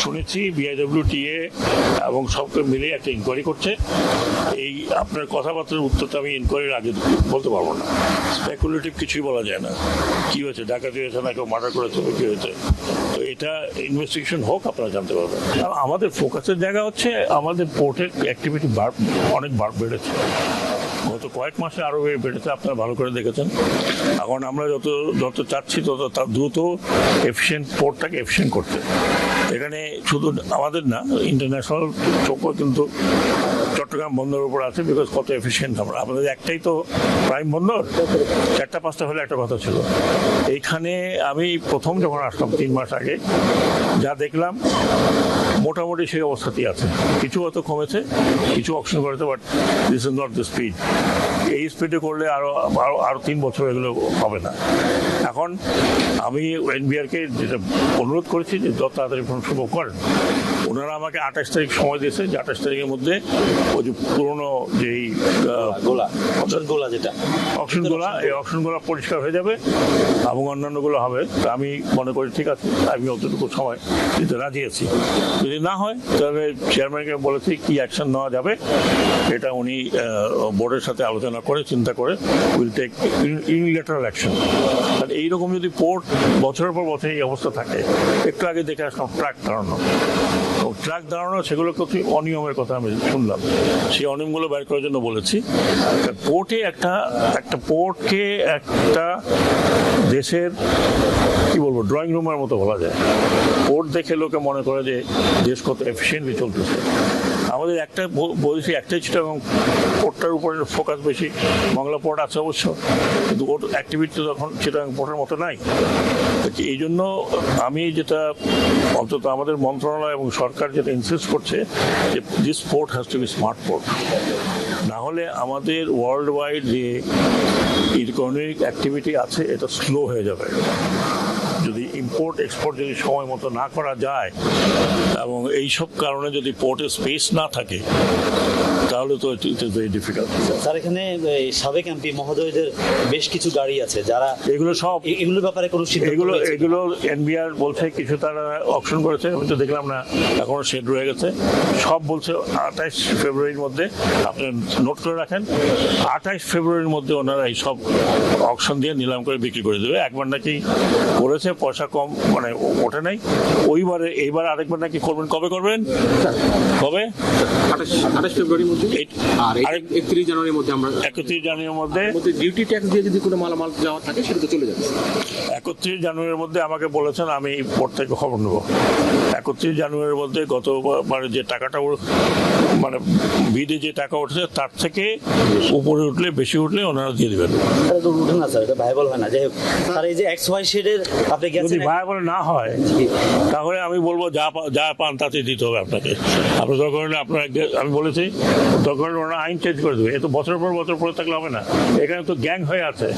শুনেছি বিআইডব্লিউটিএ এবং সবকে মিলে একটা ইনকোয়ারি করছে। এই আপনার কথাবার্তার উত্তরটা আমি ইনকোয়ারির আগে বলতে পারবো না। স্পেকুলেটিভ কিছুই বলা যায় না। কি হয়েছে, ডাকাতি হয়েছে না কেউ মার্ডার করেছে, কি হয়েছে, তো এটা ইনভেস্টিগেশন হোক, আপনারা জানতে পারবেন। আমাদের ফোকাসের জায়গা হচ্ছে আমাদের পোর্টের অ্যাক্টিভিটি অনেক বেড়েছে। গত কয়েক মাসে আরও বেড়েছে, আপনারা ভালো করে দেখেছেন। এখন আমরা যত চাচ্ছি তত তার দ্রুত এফিসিয়েন্ট পোর্টটাকে এফিসিয়েন্ট করতে। এখানে শুধু আমাদের না, ইন্টারন্যাশনাল চোখও কিন্তু চট্টগ্রাম বন্দরের উপর আছে, বিকজ কত এফিসিয়েন্ট আমরা। আমাদের একটাই তো প্রাইম বন্দর, 4টা-5টা হলে একটা কথা ছিল। এইখানে আমি প্রথম যখন আসলাম 3 মাস আগে যা দেখলাম মোটামুটি সেই অবস্থাতেই আছে। কিছু হয়তো কমেছে, কিছু অপশন করেছে, but this is not the speed. এই স্পিডে করলে আরো 3 বছর এগুলো হবে না। এখন আমি এনবিআরকে যেটা অনুরোধ করেছি যে যত তাড়াতাড়ি সম্ভব করেন। ওনারা আমাকে 28 তারিখ সময় দিয়েছে, যে 28 তারিখের মধ্যে ওই যে পুরোনো যেই অপশনগুলো এই অপশনগুলো পরিষ্কার হয়ে যাবে এবং অন্যান্যগুলো হবে। তো আমি মনে করি ঠিক আছে, আমি অতটুকু সময় দিতে রাজি আছি। যদি না হয় তাহলে চেয়ারম্যানকে বলেছি কি অ্যাকশন নেওয়া যাবে, এটা উনি বোর্ডের সাথে আলোচনা করে চিন্তা করে উইল টেক ইউনিল্যাটারাল অ্যাকশন। আর এইরকম যদি পোর্ট বছরের পর বছর এই অবস্থা থাকে, একটু আগে দেখে আসলাম ট্রাক দাঁড়ানো সেগুলো কিছু অনিয়মের কথা আমি শুনলাম, সেই অনিয়মগুলো বের করার জন্য বলেছি। পোর্টে একটা পোর্টকে একটা দেশের কি বলবো ড্রয়িং রুমের মতো বলা যায়। পোর্ট দেখে লোকে মনে করে যে দেশ কত এফিসিয়েন্টলি চলতেছে। আমাদের বলছি একটাই চিটাগাং পোর্টটার উপরে ফোকাস বেশি। বাংলা পোর্ট আছে অবশ্য, কিন্তু ওর অ্যাক্টিভিটি তখন চিটাগাং পোর্টের মতো নাই। এই জন্য আমি যেটা অন্তত আমাদের মন্ত্রণালয় এবং সরকার যেটা ইনসিস্ট করছে যে this port has to be smart port. না হলে আমাদের ওয়ার্ল্ড ওয়াইড যে ইকোনমিক অ্যাক্টিভিটি আছে এটা স্লো হয়ে যাবে। যদি ইম্পোর্ট এক্সপোর্ট যদি সময় মতো না করা যায় এবং এইসব কারণে যদি পোর্টে স্পেস না থাকে, তাহলে তো it is very difficult. Sir, এখানে সাবেক এমপি মহোদয়দের বেশ কিছু গাড়ি আছে, যারা এগুলোর ব্যাপারে কোনো এগুলো এনবিআর বলছে কিছু তারা অকশন করেছে, আমি তো দেখলাম না, এখনো শেড রয়ে গেছে। সব বলছে 28 ফেব্রুয়ারির মধ্যে, আপনি নোট করে রাখেন, 28 ফেব্রুয়ারির মধ্যে ওনারা এই সব অকশন দিয়ে নিলাম করে বিক্রি করে দেবে। একবার নাকি করেছে, পয়সা কম মানে ওঠে নাই, এইবার আরেকবার নাকি করবেন। কবে করবেন? কবে? 28 ফেব্রুয়ারির মধ্যে, আর 31 জানুয়ারির মধ্যে। আমরা 31 জানুয়ারির মধ্যে ডিউটি ট্যাক্স দিয়ে যদি কোনো মালামাল যাওয়া থাকে সেটা তো চলে যাবে। 31 জানুয়ারির মধ্যে আমাকে বলেছেন, আমি পোর্ট থেকে খবর নেব। 31 জানুয়ারির মধ্যে গতবারে যে টাকাটা মানে বিদে যে টাকা উঠেছে তার থেকে উপরে উঠলে, বেশি উঠলে ওনারা দিয়ে দেবেন। উঠে না স্যার, এটা ভাইবল হয় না। যাই হোক স্যার, এই যে XY শেডের আপনি যদি ভাইবল না হয় তাহলে আমি বলবো যা পান তাতে দিতে হবে আপনাকে। আপনার দরকার হলে আমি বলেছি দরকার হলে ওনারা আইন চেঞ্জ করে দেবে। এ তো বছর পর বছর পরে থাকলে হবে না। এখানে তো গ্যাং হয়ে আছে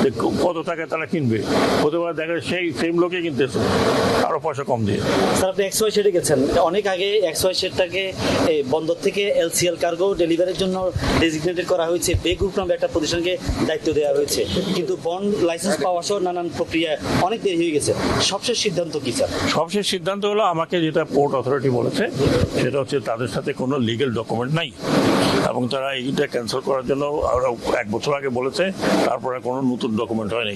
যে কত টাকায় তারা কিনবে, হতে পারে দেখা সেই সেম লোকে কিনতেছে আরো পয়সা কম দিয়ে। স্যার, আপনি XY শেডে গেছেন, অনেক আগে XY শেডটাকে বন্দর থেকে LCL কার্গো ডেলিভারির জন্য ডেজিগনেটেড করা হয়েছে। বে গ্রুপ নামে একটা প্রতিষ্ঠানকে দায়িত্ব দেওয়া হয়েছে, কিন্তু বন্ড লাইসেন্স পাওয়া সহ নানান প্রক্রিয়া অনেক দেরি হয়ে গেছে। সবশেষ সিদ্ধান্ত কি স্যার? সবশেষ সিদ্ধান্ত হলো আমাকে যেটা পোর্ট অথরিটি বলেছে সেটা হচ্ছে তাদের সাথে কোনো লিগেল ডকুমেন্ট নাই এবং তারা এইটা ক্যান্সেল করার জন্য আরো 1 বছর আগে বলেছে, তারপরে কোনো নতুন ডকুমেন্ট হয়নি।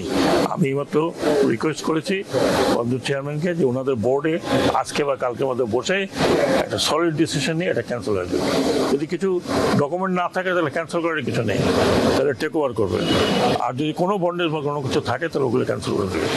আমি মাত্র রিকোয়েস্ট করেছি বন্দর চেয়ারম্যানকে যে ওনাদের বোর্ডে আজকে বা কালকের মধ্যে বসে একটা সলিড ডিসিশন নিয়ে এটা ক্যান্সেল হয়ে যাবে। যদি কিছু ডকুমেন্ট না থাকে তাহলে ক্যান্সেল করার কিছু নেই, তাহলে টেক ওভার করবে। আর যদি কোনো বন্ডেজ বা কোনো কিছু থাকে তাহলে ওগুলো ক্যান্সেল করে দেবে।